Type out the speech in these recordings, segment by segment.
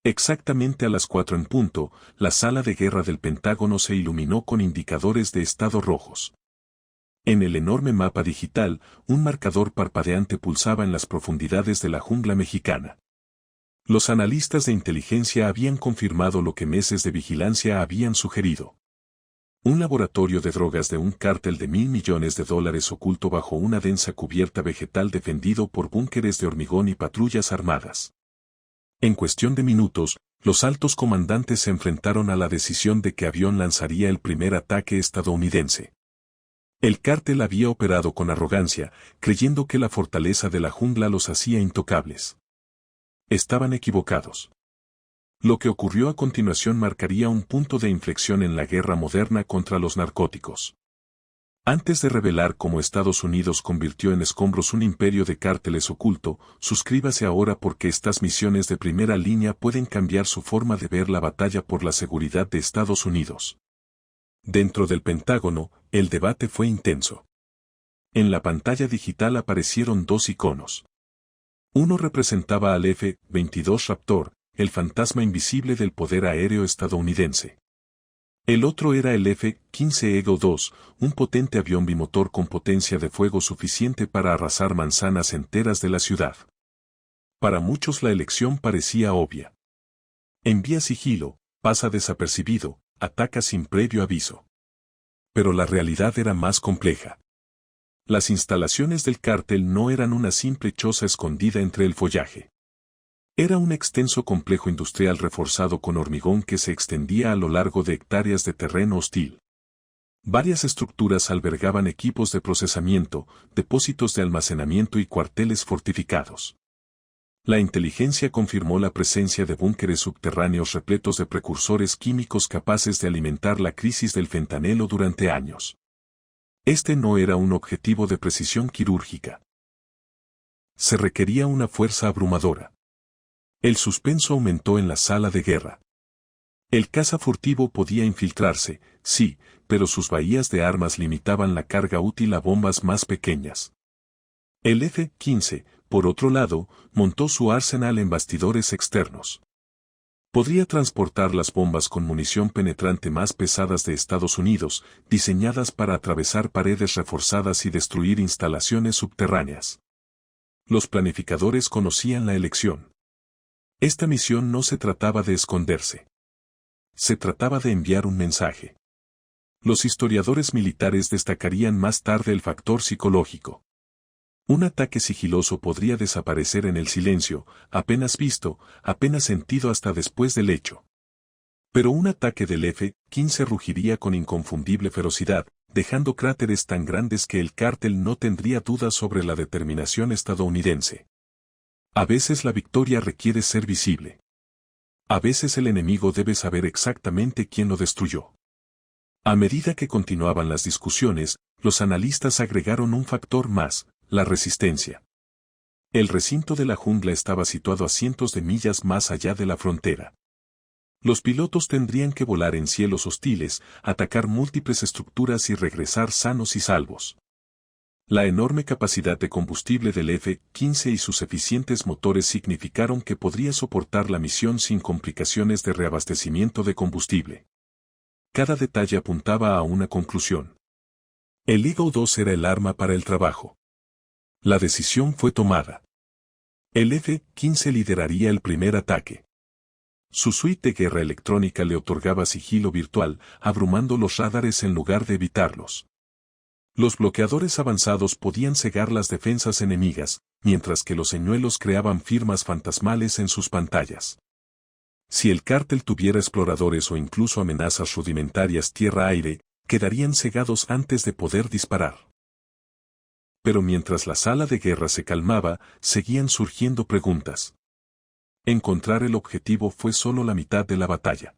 Exactamente a las 4 en punto, la sala de guerra del Pentágono se iluminó con indicadores de estado rojos. En el enorme mapa digital, un marcador parpadeante pulsaba en las profundidades de la jungla mexicana. Los analistas de inteligencia habían confirmado lo que meses de vigilancia habían sugerido. Un laboratorio de drogas de un cártel de $1.000 millones oculto bajo una densa cubierta vegetal defendido por búnkeres de hormigón y patrullas armadas. En cuestión de minutos, los altos comandantes se enfrentaron a la decisión de qué avión lanzaría el primer ataque estadounidense. El cártel había operado con arrogancia, creyendo que la fortaleza de la jungla los hacía intocables. Estaban equivocados. Lo que ocurrió a continuación marcaría un punto de inflexión en la guerra moderna contra los narcóticos. Antes de revelar cómo Estados Unidos convirtió en escombros un imperio de cárteles oculto, suscríbase ahora porque estas misiones de primera línea pueden cambiar su forma de ver la batalla por la seguridad de Estados Unidos. Dentro del Pentágono, el debate fue intenso. En la pantalla digital aparecieron dos iconos. Uno representaba al F-22 Raptor, el fantasma invisible del poder aéreo estadounidense. El otro era el F-15 Eagle II, un potente avión bimotor con potencia de fuego suficiente para arrasar manzanas enteras de la ciudad. Para muchos la elección parecía obvia. Envía sigilo, pasa desapercibido, ataca sin previo aviso. Pero la realidad era más compleja. Las instalaciones del cártel no eran una simple choza escondida entre el follaje. Era un extenso complejo industrial reforzado con hormigón que se extendía a lo largo de hectáreas de terreno hostil. Varias estructuras albergaban equipos de procesamiento, depósitos de almacenamiento y cuarteles fortificados. La inteligencia confirmó la presencia de búnkeres subterráneos repletos de precursores químicos capaces de alimentar la crisis del fentanilo durante años. Este no era un objetivo de precisión quirúrgica. Se requería una fuerza abrumadora. El suspenso aumentó en la sala de guerra. El caza furtivo podía infiltrarse, sí, pero sus bahías de armas limitaban la carga útil a bombas más pequeñas. El F-15, por otro lado, montó su arsenal en bastidores externos. Podría transportar las bombas con munición penetrante más pesadas de Estados Unidos, diseñadas para atravesar paredes reforzadas y destruir instalaciones subterráneas. Los planificadores conocían la elección. Esta misión no se trataba de esconderse. Se trataba de enviar un mensaje. Los historiadores militares destacarían más tarde el factor psicológico. Un ataque sigiloso podría desaparecer en el silencio, apenas visto, apenas sentido hasta después del hecho. Pero un ataque del F-15 rugiría con inconfundible ferocidad, dejando cráteres tan grandes que el cártel no tendría dudas sobre la determinación estadounidense. A veces la victoria requiere ser visible. A veces el enemigo debe saber exactamente quién lo destruyó. A medida que continuaban las discusiones, los analistas agregaron un factor más, la resistencia. El recinto de la jungla estaba situado a cientos de millas más allá de la frontera. Los pilotos tendrían que volar en cielos hostiles, atacar múltiples estructuras y regresar sanos y salvos. La enorme capacidad de combustible del F-15 y sus eficientes motores significaron que podría soportar la misión sin complicaciones de reabastecimiento de combustible. Cada detalle apuntaba a una conclusión. El Eagle II era el arma para el trabajo. La decisión fue tomada. El F-15 lideraría el primer ataque. Su suite de guerra electrónica le otorgaba sigilo virtual, abrumando los radares en lugar de evitarlos. Los bloqueadores avanzados podían cegar las defensas enemigas, mientras que los señuelos creaban firmas fantasmales en sus pantallas. Si el cártel tuviera exploradores o incluso amenazas rudimentarias tierra-aire, quedarían cegados antes de poder disparar. Pero mientras la sala de guerra se calmaba, seguían surgiendo preguntas. Encontrar el objetivo fue solo la mitad de la batalla.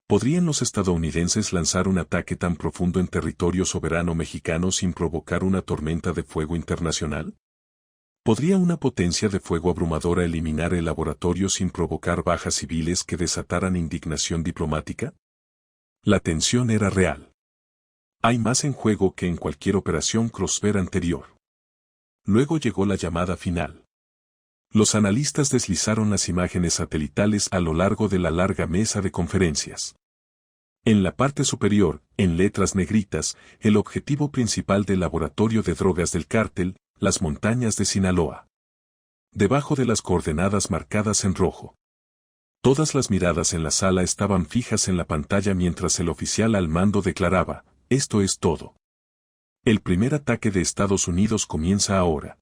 ¿Podrían los estadounidenses lanzar un ataque tan profundo en territorio soberano mexicano sin provocar una tormenta de fuego internacional? ¿Podría una potencia de fuego abrumadora eliminar el laboratorio sin provocar bajas civiles que desataran indignación diplomática? La tensión era real. Hay más en juego que en cualquier operación Crosshair anterior. Luego llegó la llamada final. Los analistas deslizaron las imágenes satelitales a lo largo de la larga mesa de conferencias. En la parte superior, en letras negritas, el objetivo principal del laboratorio de drogas del cártel, las montañas de Sinaloa. Debajo de las coordenadas marcadas en rojo. Todas las miradas en la sala estaban fijas en la pantalla mientras el oficial al mando declaraba, esto es todo. El primer ataque de Estados Unidos comienza ahora.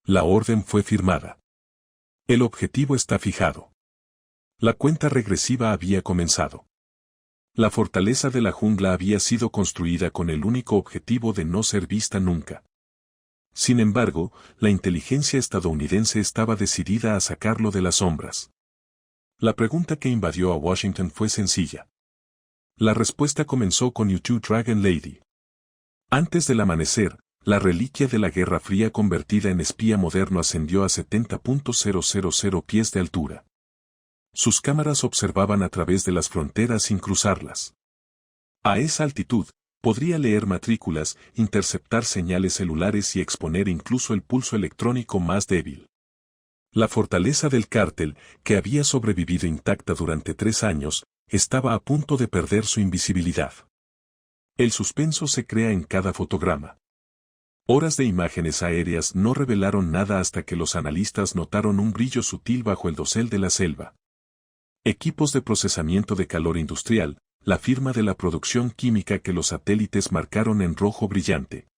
La orden fue firmada. El objetivo está fijado. La cuenta regresiva había comenzado. La fortaleza de la jungla había sido construida con el único objetivo de no ser vista nunca. Sin embargo, la inteligencia estadounidense estaba decidida a sacarlo de las sombras. La pregunta que invadió a Washington fue sencilla. La respuesta comenzó con U2 Dragon Lady. Antes del amanecer, la reliquia de la Guerra Fría convertida en espía moderno ascendió a 70.000 pies de altura. Sus cámaras observaban a través de las fronteras sin cruzarlas. A esa altitud, podría leer matrículas, interceptar señales celulares y exponer incluso el pulso electrónico más débil. La fortaleza del cártel, que había sobrevivido intacta durante 3 años, estaba a punto de perder su invisibilidad. El suspenso se crea en cada fotograma. Horas de imágenes aéreas no revelaron nada hasta que los analistas notaron un brillo sutil bajo el dosel de la selva. Equipos de procesamiento de calor industrial, la firma de la producción química que los satélites marcaron en rojo brillante.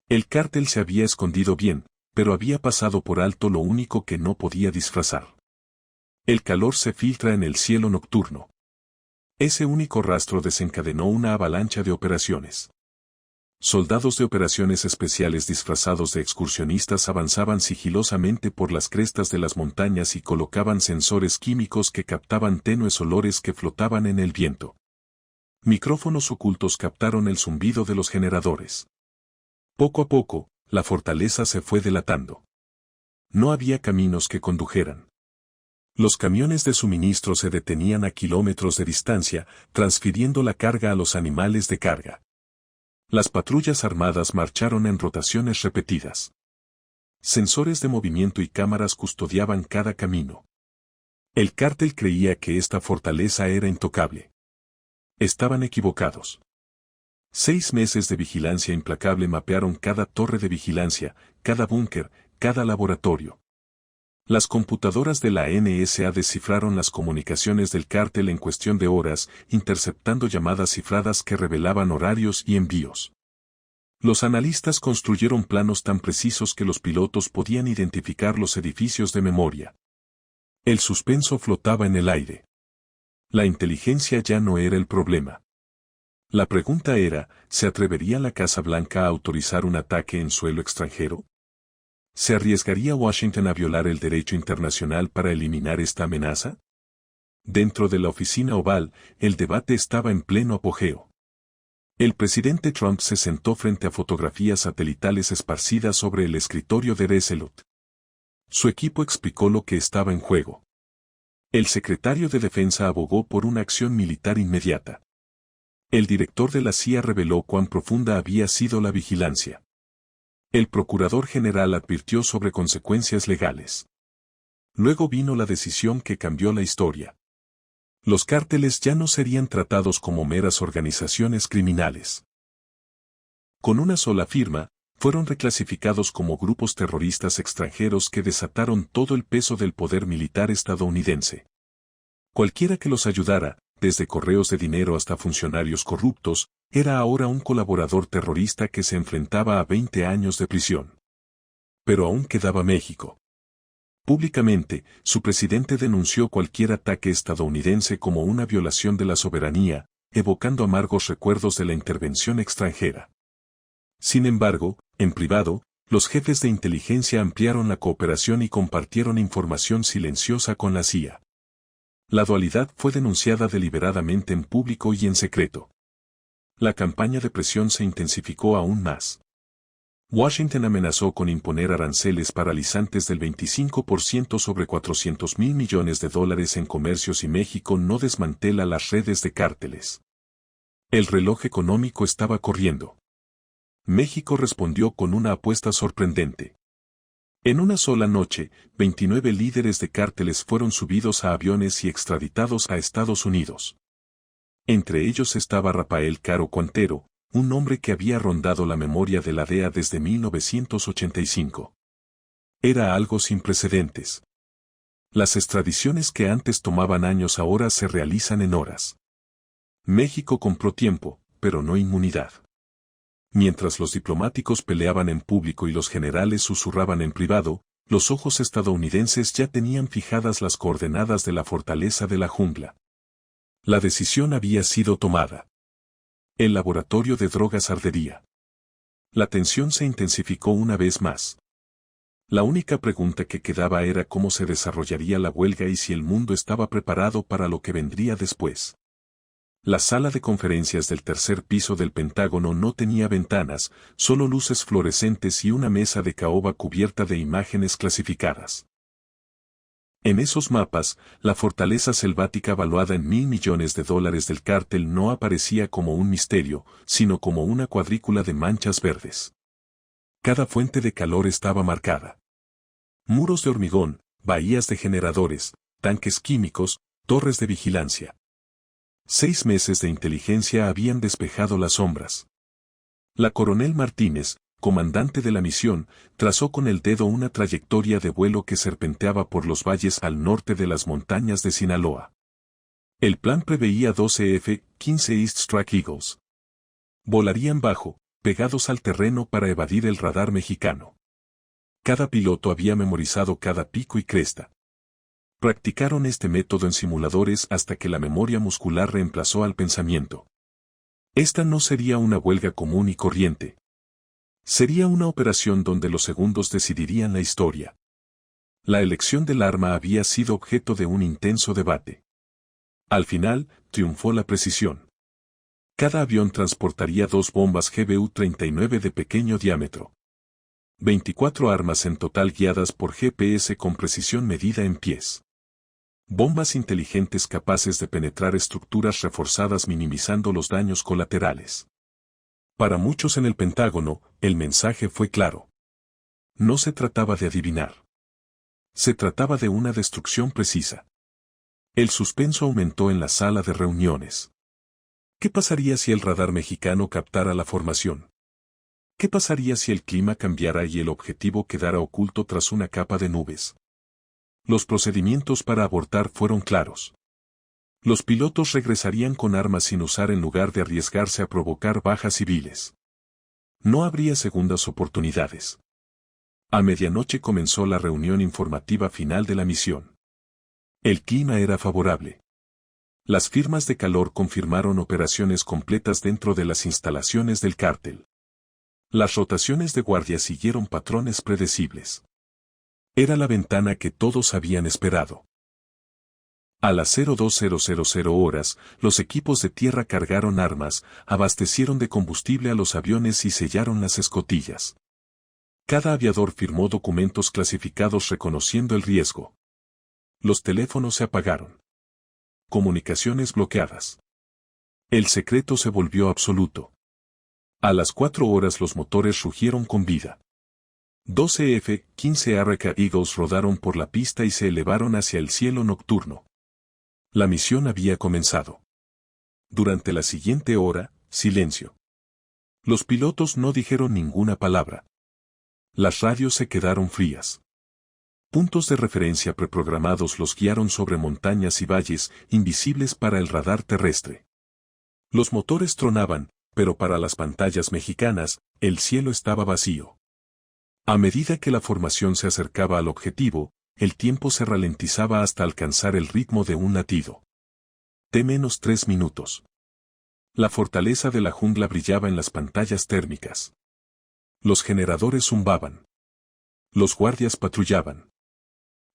El cártel se había escondido bien, pero había pasado por alto lo único que no podía disfrazar. El calor se filtra en el cielo nocturno. Ese único rastro desencadenó una avalancha de operaciones. Soldados de operaciones especiales disfrazados de excursionistas avanzaban sigilosamente por las crestas de las montañas y colocaban sensores químicos que captaban tenues olores que flotaban en el viento. Micrófonos ocultos captaron el zumbido de los generadores. Poco a poco, la fortaleza se fue delatando. No había caminos que condujeran. Los camiones de suministro se detenían a kilómetros de distancia, transfiriendo la carga a los animales de carga. Las patrullas armadas marcharon en rotaciones repetidas. Sensores de movimiento y cámaras custodiaban cada camino. El cártel creía que esta fortaleza era intocable. Estaban equivocados. 6 meses de vigilancia implacable mapearon cada torre de vigilancia, cada búnker, cada laboratorio. Las computadoras de la NSA descifraron las comunicaciones del cártel en cuestión de horas, interceptando llamadas cifradas que revelaban horarios y envíos. Los analistas construyeron planos tan precisos que los pilotos podían identificar los edificios de memoria. El suspenso flotaba en el aire. La inteligencia ya no era el problema. La pregunta era, ¿se atrevería la Casa Blanca a autorizar un ataque en suelo extranjero? ¿Se arriesgaría Washington a violar el derecho internacional para eliminar esta amenaza? Dentro de la oficina oval, el debate estaba en pleno apogeo. El presidente Trump se sentó frente a fotografías satelitales esparcidas sobre el escritorio de Resolute. Su equipo explicó lo que estaba en juego. El secretario de Defensa abogó por una acción militar inmediata. El director de la CIA reveló cuán profunda había sido la vigilancia. El procurador general advirtió sobre consecuencias legales. Luego vino la decisión que cambió la historia. Los cárteles ya no serían tratados como meras organizaciones criminales. Con una sola firma, fueron reclasificados como grupos terroristas extranjeros que desataron todo el peso del poder militar estadounidense. Cualquiera que los ayudara, desde correos de dinero hasta funcionarios corruptos, era ahora un colaborador terrorista que se enfrentaba a 20 años de prisión. Pero aún quedaba México. Públicamente, su presidente denunció cualquier ataque estadounidense como una violación de la soberanía, evocando amargos recuerdos de la intervención extranjera. Sin embargo, en privado, los jefes de inteligencia ampliaron la cooperación y compartieron información silenciosa con la CIA. La dualidad fue denunciada deliberadamente en público y en secreto. La campaña de presión se intensificó aún más. Washington amenazó con imponer aranceles paralizantes del 25% sobre $400 mil millones en comercio si México no desmantela las redes de cárteles. El reloj económico estaba corriendo. México respondió con una apuesta sorprendente. En una sola noche, 29 líderes de cárteles fueron subidos a aviones y extraditados a Estados Unidos. Entre ellos estaba Rafael Caro Cuantero, un hombre que había rondado la memoria de la DEA desde 1985. Era algo sin precedentes. Las extradiciones que antes tomaban años ahora se realizan en horas. México compró tiempo, pero no inmunidad. Mientras los diplomáticos peleaban en público y los generales susurraban en privado, los ojos estadounidenses ya tenían fijadas las coordenadas de la fortaleza de la jungla. La decisión había sido tomada. El laboratorio de drogas ardería. La tensión se intensificó una vez más. La única pregunta que quedaba era cómo se desarrollaría la huelga y si el mundo estaba preparado para lo que vendría después. La sala de conferencias del tercer piso del Pentágono no tenía ventanas, solo luces fluorescentes y una mesa de caoba cubierta de imágenes clasificadas. En esos mapas, la fortaleza selvática valuada en $1.000 millones del cártel no aparecía como un misterio, sino como una cuadrícula de manchas verdes. Cada fuente de calor estaba marcada. Muros de hormigón, bahías de generadores, tanques químicos, torres de vigilancia. 6 meses de inteligencia habían despejado las sombras. La coronel Martínez, comandante de la misión, trazó con el dedo una trayectoria de vuelo que serpenteaba por los valles al norte de las montañas de Sinaloa. El plan preveía 12 F-15 East Strike Eagles. Volarían bajo, pegados al terreno para evadir el radar mexicano. Cada piloto había memorizado cada pico y cresta. Practicaron este método en simuladores hasta que la memoria muscular reemplazó al pensamiento. Esta no sería una huelga común y corriente. Sería una operación donde los segundos decidirían la historia. La elección del arma había sido objeto de un intenso debate. Al final, triunfó la precisión. Cada avión transportaría 2 bombas GBU-39 de pequeño diámetro. 24 armas en total guiadas por GPS con precisión medida en pies. Bombas inteligentes capaces de penetrar estructuras reforzadas minimizando los daños colaterales. Para muchos en el Pentágono, el mensaje fue claro. No se trataba de adivinar. Se trataba de una destrucción precisa. El suspenso aumentó en la sala de reuniones. ¿Qué pasaría si el radar mexicano captara la formación? ¿Qué pasaría si el clima cambiara y el objetivo quedara oculto tras una capa de nubes? Los procedimientos para abortar fueron claros. Los pilotos regresarían con armas sin usar en lugar de arriesgarse a provocar bajas civiles. No habría segundas oportunidades. A medianoche comenzó la reunión informativa final de la misión. El clima era favorable. Las firmas de calor confirmaron operaciones completas dentro de las instalaciones del cártel. Las rotaciones de guardia siguieron patrones predecibles. Era la ventana que todos habían esperado. A las 02:00 horas, los equipos de tierra cargaron armas, abastecieron de combustible a los aviones y sellaron las escotillas. Cada aviador firmó documentos clasificados reconociendo el riesgo. Los teléfonos se apagaron. Comunicaciones bloqueadas. El secreto se volvió absoluto. A las 4 horas los motores rugieron con vida. 12 F-15 Aircraft Eagles rodaron por la pista y se elevaron hacia el cielo nocturno. La misión había comenzado. Durante la siguiente hora, silencio. Los pilotos no dijeron ninguna palabra. Las radios se quedaron frías. Puntos de referencia preprogramados los guiaron sobre montañas y valles invisibles para el radar terrestre. Los motores tronaban, pero para las pantallas mexicanas, el cielo estaba vacío. A medida que la formación se acercaba al objetivo, el tiempo se ralentizaba hasta alcanzar el ritmo de un latido. T-3 minutos. La fortaleza de la jungla brillaba en las pantallas térmicas. Los generadores zumbaban. Los guardias patrullaban.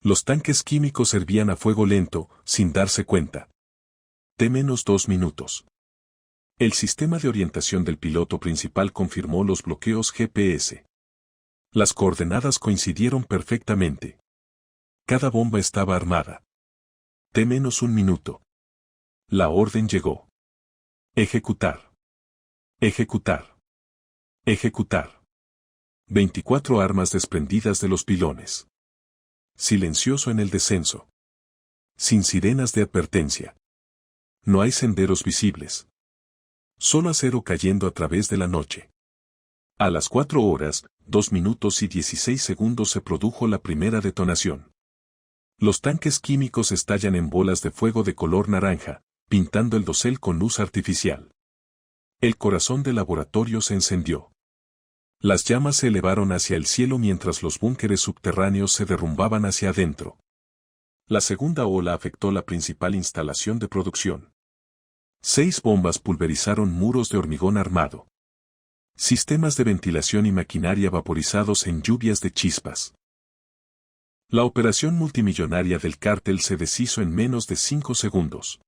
Los tanques químicos servían a fuego lento, sin darse cuenta. T-2 minutos. El sistema de orientación del piloto principal confirmó los bloqueos GPS. Las coordenadas coincidieron perfectamente. Cada bomba estaba armada. T-1 minuto. La orden llegó. Ejecutar. Ejecutar. Ejecutar. 24 armas desprendidas de los pilones. Silencioso en el descenso. Sin sirenas de advertencia. No hay senderos visibles. Solo acero cayendo a través de la noche. A las 4 horas, 2 minutos y 16 segundos se produjo la primera detonación. Los tanques químicos estallan en bolas de fuego de color naranja, pintando el dosel con luz artificial. El corazón del laboratorio se encendió. Las llamas se elevaron hacia el cielo mientras los búnkeres subterráneos se derrumbaban hacia adentro. La segunda ola afectó la principal instalación de producción. 6 bombas pulverizaron muros de hormigón armado. Sistemas de ventilación y maquinaria vaporizados en lluvias de chispas. La operación multimillonaria del cártel se deshizo en menos de 5 segundos.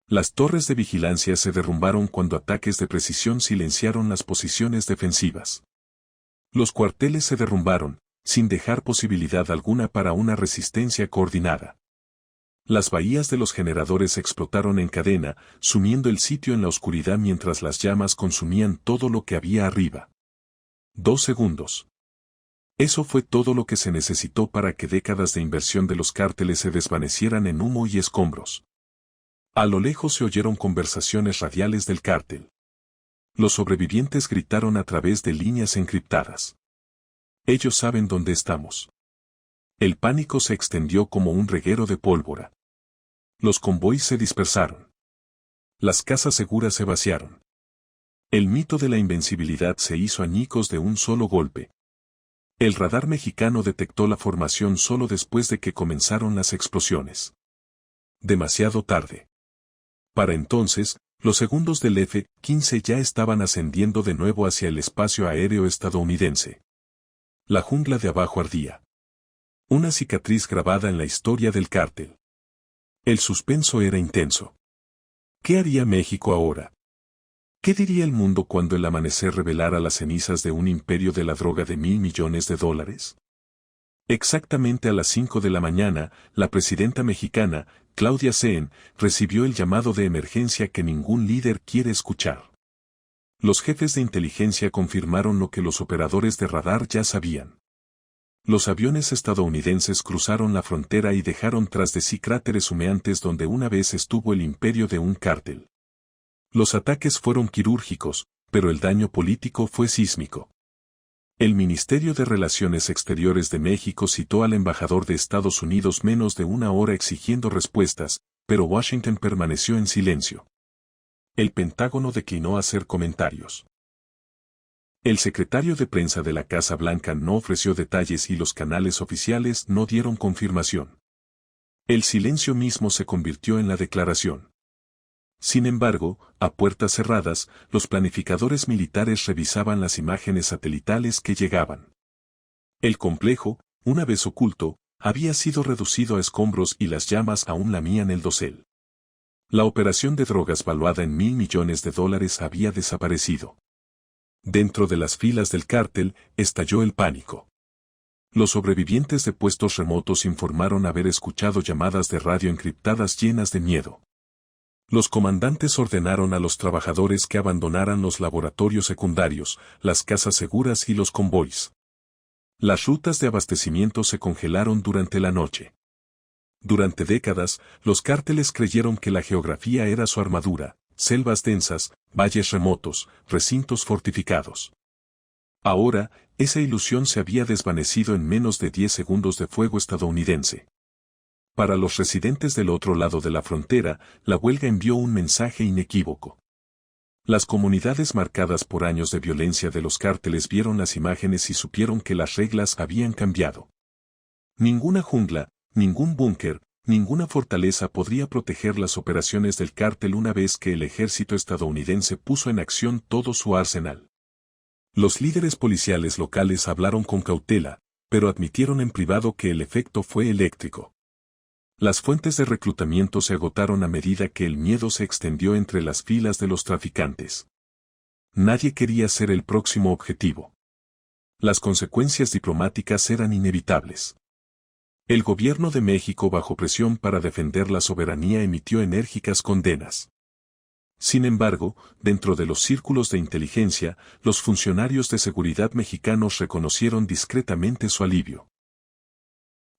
Las torres de vigilancia se derrumbaron cuando ataques de precisión silenciaron las posiciones defensivas. Los cuarteles se derrumbaron, sin dejar posibilidad alguna para una resistencia coordinada. Las bahías de los generadores explotaron en cadena, sumiendo el sitio en la oscuridad mientras las llamas consumían todo lo que había arriba. 2 segundos. Eso fue todo lo que se necesitó para que décadas de inversión de los cárteles se desvanecieran en humo y escombros. A lo lejos se oyeron conversaciones radiales del cártel. Los sobrevivientes gritaron a través de líneas encriptadas. Ellos saben dónde estamos. El pánico se extendió como un reguero de pólvora. Los convoys se dispersaron. Las casas seguras se vaciaron. El mito de la invencibilidad se hizo añicos de un solo golpe. El radar mexicano detectó la formación solo después de que comenzaron las explosiones. Demasiado tarde. Para entonces, los segundos del F-15 ya estaban ascendiendo de nuevo hacia el espacio aéreo estadounidense. La jungla de abajo ardía. Una cicatriz grabada en la historia del cártel. El suspenso era intenso. ¿Qué haría México ahora? ¿Qué diría el mundo cuando el amanecer revelara las cenizas de un imperio de la droga de $1.000 millones? Exactamente a las 5 de la mañana, la presidenta mexicana, Claudia Sheinbaum, recibió el llamado de emergencia que ningún líder quiere escuchar. Los jefes de inteligencia confirmaron lo que los operadores de radar ya sabían. Los aviones estadounidenses cruzaron la frontera y dejaron tras de sí cráteres humeantes donde una vez estuvo el imperio de un cártel. Los ataques fueron quirúrgicos, pero el daño político fue sísmico. El Ministerio de Relaciones Exteriores de México citó al embajador de Estados Unidos menos de una hora exigiendo respuestas, pero Washington permaneció en silencio. El Pentágono declinó hacer comentarios. El secretario de prensa de la Casa Blanca no ofreció detalles y los canales oficiales no dieron confirmación. El silencio mismo se convirtió en la declaración. Sin embargo, a puertas cerradas, los planificadores militares revisaban las imágenes satelitales que llegaban. El complejo, una vez oculto, había sido reducido a escombros y las llamas aún lamían el dosel. La operación de drogas valuada en $1.000 millones había desaparecido. Dentro de las filas del cártel, estalló el pánico. Los sobrevivientes de puestos remotos informaron haber escuchado llamadas de radio encriptadas llenas de miedo. Los comandantes ordenaron a los trabajadores que abandonaran los laboratorios secundarios, las casas seguras y los convoys. Las rutas de abastecimiento se congelaron durante la noche. Durante décadas, los cárteles creyeron que la geografía era su armadura, selvas densas, valles remotos, recintos fortificados. Ahora, esa ilusión se había desvanecido en menos de 10 segundos de fuego estadounidense. Para los residentes del otro lado de la frontera, la huelga envió un mensaje inequívoco. Las comunidades marcadas por años de violencia de los cárteles vieron las imágenes y supieron que las reglas habían cambiado. Ninguna jungla, ningún búnker, ninguna fortaleza podría proteger las operaciones del cártel una vez que el ejército estadounidense puso en acción todo su arsenal. Los líderes policiales locales hablaron con cautela, pero admitieron en privado que el efecto fue eléctrico. Las fuentes de reclutamiento se agotaron a medida que el miedo se extendió entre las filas de los traficantes. Nadie quería ser el próximo objetivo. Las consecuencias diplomáticas eran inevitables. El gobierno de México, bajo presión para defender la soberanía, emitió enérgicas condenas. Sin embargo, dentro de los círculos de inteligencia, los funcionarios de seguridad mexicanos reconocieron discretamente su alivio.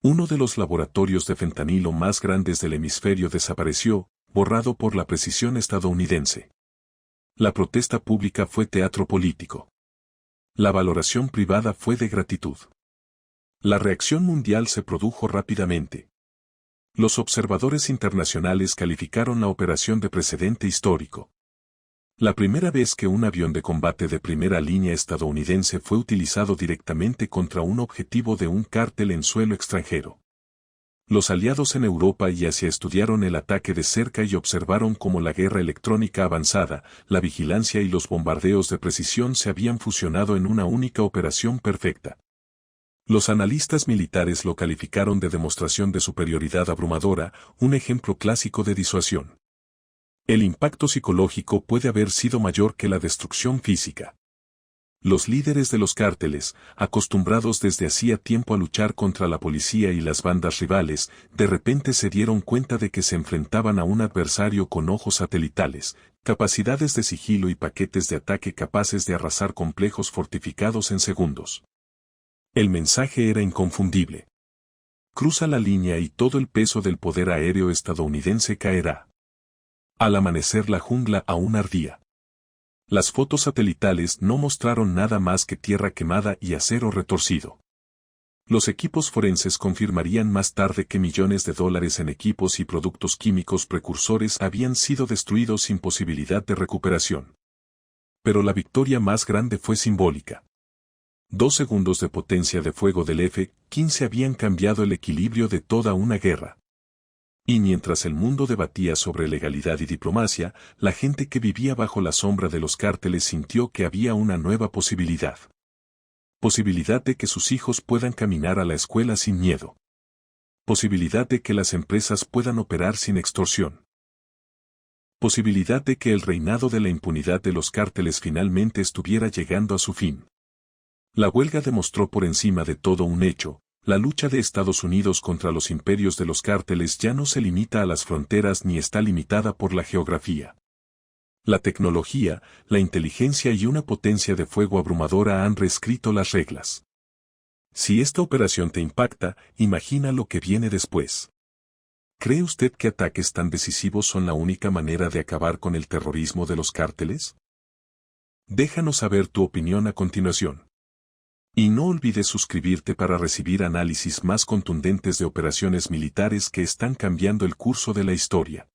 Uno de los laboratorios de fentanilo más grandes del hemisferio desapareció, borrado por la precisión estadounidense. La protesta pública fue teatro político. La valoración privada fue de gratitud. La reacción mundial se produjo rápidamente. Los observadores internacionales calificaron la operación de precedente histórico. La primera vez que un avión de combate de primera línea estadounidense fue utilizado directamente contra un objetivo de un cártel en suelo extranjero. Los aliados en Europa y Asia estudiaron el ataque de cerca y observaron cómo la guerra electrónica avanzada, la vigilancia y los bombardeos de precisión se habían fusionado en una única operación perfecta. Los analistas militares lo calificaron de demostración de superioridad abrumadora, un ejemplo clásico de disuasión. El impacto psicológico puede haber sido mayor que la destrucción física. Los líderes de los cárteles, acostumbrados desde hacía tiempo a luchar contra la policía y las bandas rivales, de repente se dieron cuenta de que se enfrentaban a un adversario con ojos satelitales, capacidades de sigilo y paquetes de ataque capaces de arrasar complejos fortificados en segundos. El mensaje era inconfundible. Cruza la línea y todo el peso del poder aéreo estadounidense caerá. Al amanecer la jungla aún ardía. Las fotos satelitales no mostraron nada más que tierra quemada y acero retorcido. Los equipos forenses confirmarían más tarde que millones de dólares en equipos y productos químicos precursores habían sido destruidos sin posibilidad de recuperación. Pero la victoria más grande fue simbólica. 2 segundos de potencia de fuego del F-15 habían cambiado el equilibrio de toda una guerra. Y mientras el mundo debatía sobre legalidad y diplomacia, la gente que vivía bajo la sombra de los cárteles sintió que había una nueva posibilidad. Posibilidad de que sus hijos puedan caminar a la escuela sin miedo. Posibilidad de que las empresas puedan operar sin extorsión. Posibilidad de que el reinado de la impunidad de los cárteles finalmente estuviera llegando a su fin. La huelga demostró por encima de todo un hecho: la lucha de Estados Unidos contra los imperios de los cárteles ya no se limita a las fronteras ni está limitada por la geografía. La tecnología, la inteligencia y una potencia de fuego abrumadora han reescrito las reglas. Si esta operación te impacta, imagina lo que viene después. ¿Cree usted que ataques tan decisivos son la única manera de acabar con el terrorismo de los cárteles? Déjanos saber tu opinión a continuación. Y no olvides suscribirte para recibir análisis más contundentes de operaciones militares que están cambiando el curso de la historia.